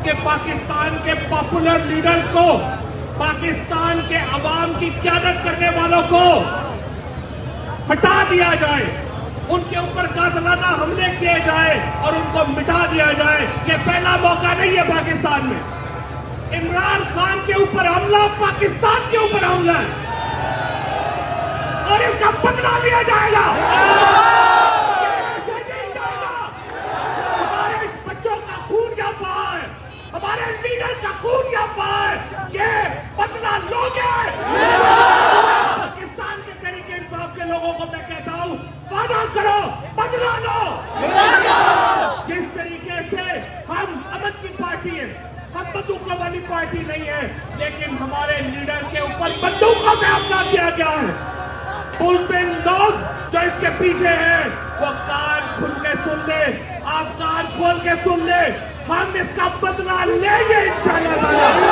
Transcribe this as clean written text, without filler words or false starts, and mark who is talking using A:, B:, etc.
A: कि पाकिस्तान के popular leaders को, पाकिस्तान के अवाम की क़यादत करने वालों को हटा दिया जाए, उनके ऊपर कातिलाना हमले किए जाए और उनको मिटा दिया जाए। ये पहला मौका नहीं है पाकिस्तान में। इमरान खान के ऊपर हमला पाकिस्तान के ऊपर हमला है और इसका बदला लिया जाएगा। ऐसे नहीं जाएगा। हमारे बच्चों का खून यहाँ पाए, हमारे लीडर का खून यहाँ पाए, ये बदला लोगे। पाकिस्तान के तरीके इंसाफ के लोगों को मैं कहता हूँ, वादा करो, बदला लो। जिस तरीके से हम अमन की पार्टी है, हम बंदूकों वाली पार्टी नहीं है, लेकिन हमारे लीडर के ऊपर बंदूकों से हमला किया गया है। उस दिन लोग जो इसके पीछे हैं वो कान खुल के सुन ले, आप कान खोल के सुन ले, हम इसका बदला लेंगे इंशाल्लाह।